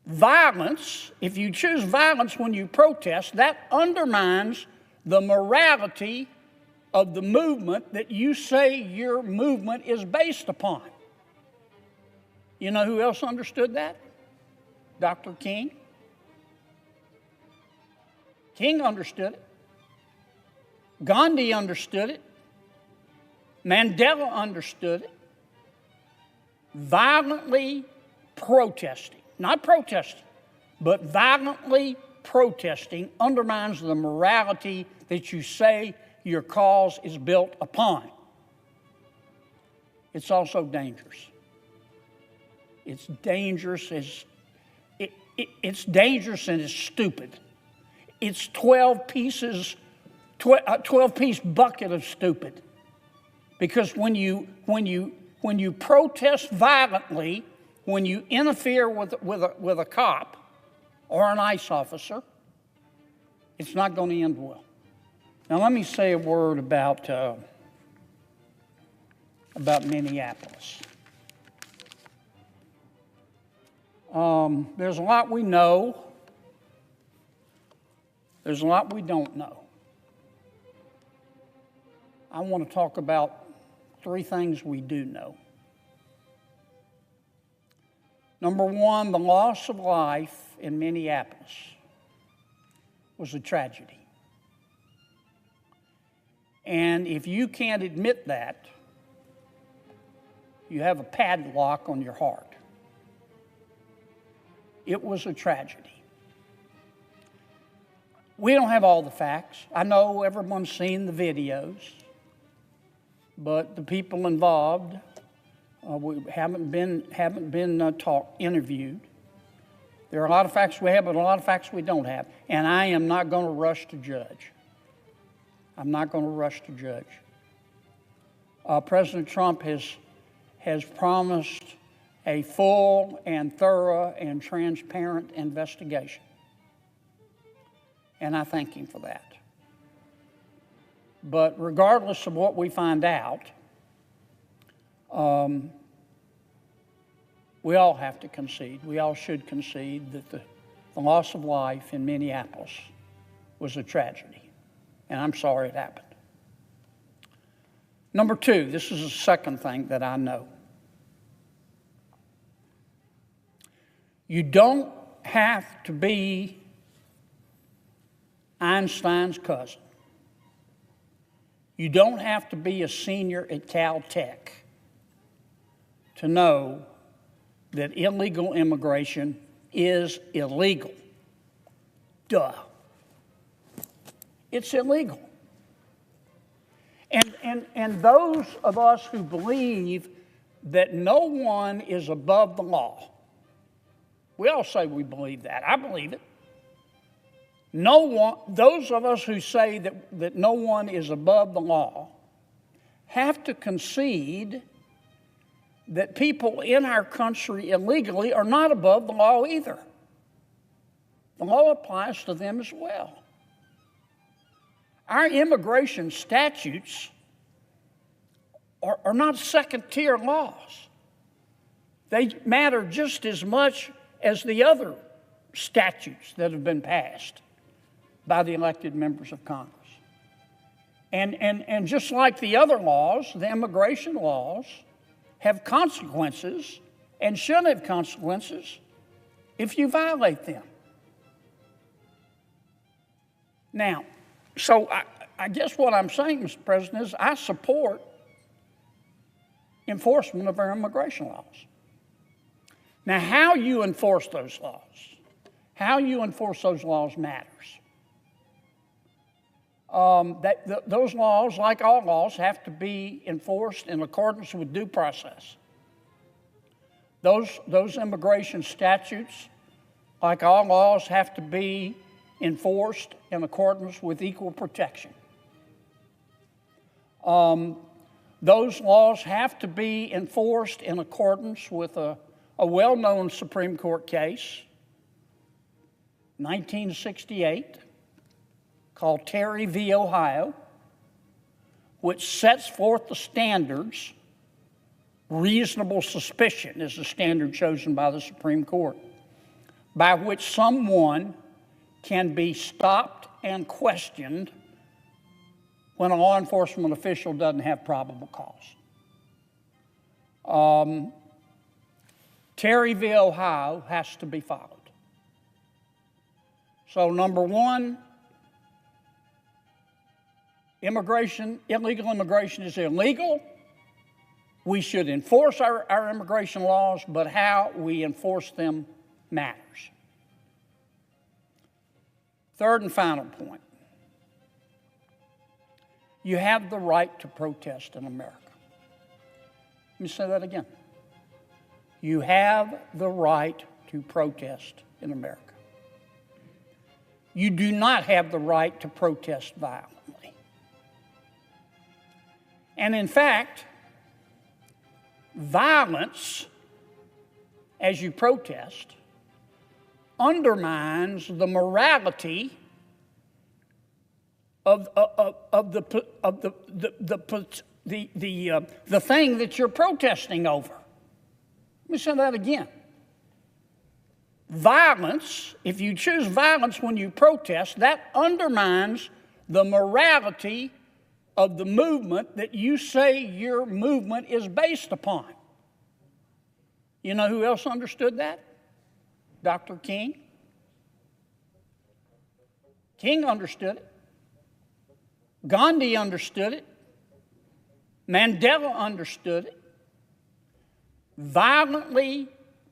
Violence, if you choose violence when you protest, that undermines the morality of the movement that you say your movement is based upon. You know who else understood that? Dr. King. King understood it. Gandhi understood it. Mandela understood it. Violently protesting, not protesting, but violently protesting undermines the morality that you say your cause is built upon. It's also dangerous. It's dangerous it's dangerous and it's stupid. It's 12-piece bucket of stupid. Because when you protest violently, when you interfere with a cop or an ICE officer, it's not going to end well. Now let me say a word about Minneapolis. There's a lot we know. There's a lot we don't know. I want to talk about 3 things we do know. Number 1, the loss of life in Minneapolis was a tragedy. And if you can't admit that, you have a padlock on your heart. It was a tragedy. We don't have all the facts. I know everyone's seen the videos, but the people involved haven't been interviewed. There are a lot of facts we have, but a lot of facts we don't have. And I am not going to rush to judge. I'm not going to rush to judge. President Trump has promised a full and thorough and transparent investigation. And I thank him for that. But regardless of what we find out, we all have to concede, we all should concede that the loss of life in Minneapolis was a tragedy. And I'm sorry it happened. Number 2, this is the second thing that I know. You don't have to be Einstein's cousin. You don't have to be a senior at Caltech to know that illegal immigration is illegal. Duh. It's illegal. And those of us who believe that no one is above the law, we all say we believe that. I believe it. No one, those of us who say that no one is above the law have to concede that people in our country illegally are not above the law either. The law applies to them as well. Our immigration statutes are not second-tier laws. They matter just as much as the other statutes that have been passed by the elected members of Congress. And just like the other laws, the immigration laws have consequences and should have consequences if you violate them. Now, so I guess what I'm saying, Mr. President, is I support enforcement of our immigration laws. Now, how you enforce those laws matters. Those laws, like all laws, have to be enforced in accordance with due process. Those immigration statutes, like all laws, have to be enforced in accordance with equal protection. Those laws have to be enforced in accordance with a well-known Supreme Court case, 1968, called Terry v. Ohio, which sets forth the standards. Reasonable suspicion is the standard chosen by the Supreme Court. by which someone can be stopped and questioned when a law enforcement official doesn't have probable cause. Terry v. Ohio has to be followed. So number one, illegal immigration is illegal. We should enforce our immigration laws, but how we enforce them matters. Third and final point. You have the right to protest in America. Let me say that again. You have the right to protest in America. You do not have the right to protest violently. And in fact, violence, as you protest, undermines the morality of the thing that you're protesting over. Let me say that again. Violence, if you choose violence when you protest, that undermines the morality of the movement that you say your movement is based upon. You know who else understood that? Dr. King. King understood it. Gandhi understood it. Mandela understood it. Violently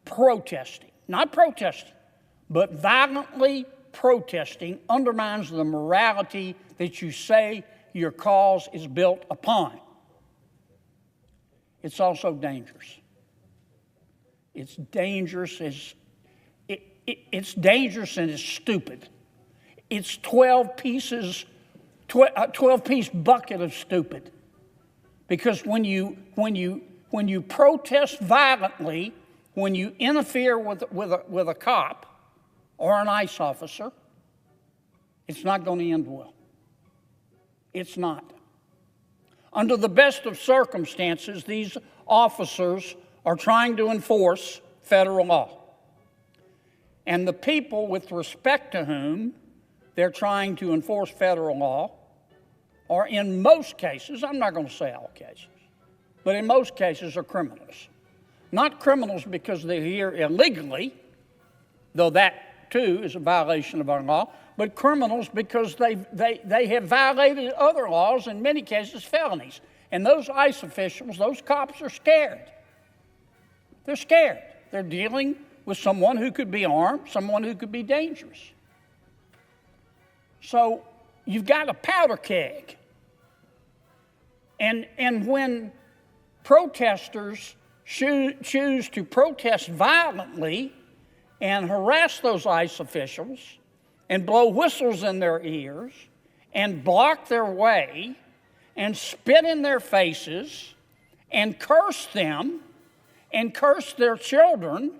protesting, not protesting, but violently protesting undermines the morality that you say your cause is built upon. It's also dangerous. It's dangerous it's dangerous and it's stupid. It's 12-piece bucket of stupid. Because when you protest violently, when you interfere with a cop or an ICE officer, it's not going to end well. It's not. Under the best of circumstances, these officers are trying to enforce federal law. And the people with respect to whom they're trying to enforce federal law are in most cases, I'm not going to say all cases, but in most cases are criminals. Not criminals because they're here illegally, though that too is a violation of our law, but criminals because they have violated other laws, in many cases felonies. And those ICE officials, those cops are scared. They're scared. They're dealing with someone who could be armed, someone who could be dangerous. So you've got a powder keg. And when protesters choose to protest violently and harass those ICE officials and blow whistles in their ears and block their way and spit in their faces and curse them and curse their children,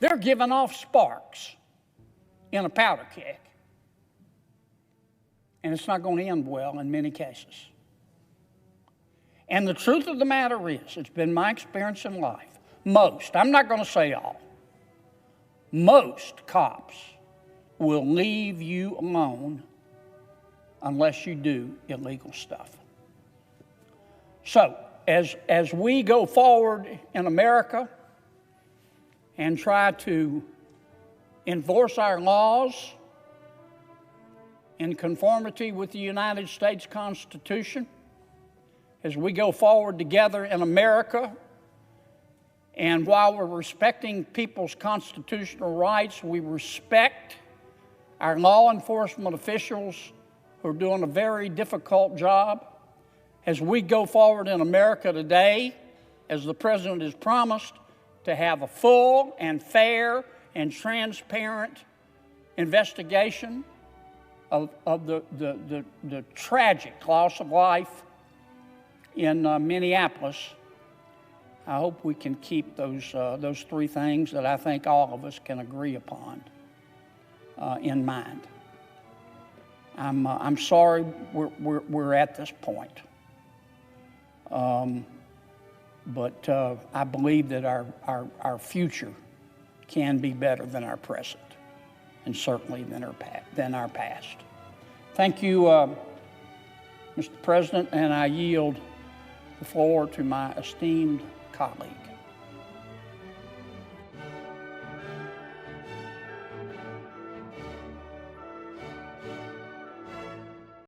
they're giving off sparks in a powder keg. And it's not going to end well in many cases. And the truth of the matter is, it's been my experience in life, most, I'm not going to say all, most cops will leave you alone unless you do illegal stuff. So, as we go forward in America and try to enforce our laws in conformity with the United States Constitution, as we go forward together in America, and while we're respecting people's constitutional rights, we respect our law enforcement officials who are doing a very difficult job. As we go forward in America today, as the President has promised, to have a full and fair and transparent investigation of the tragic loss of life in Minneapolis, I hope we can keep those three things that I think all of us can agree upon in mind. I'm sorry we're at this point, but I believe that our future can be better than our present, and certainly than our past. Thank you, Mr. President, and I yield the floor to my esteemed colleague.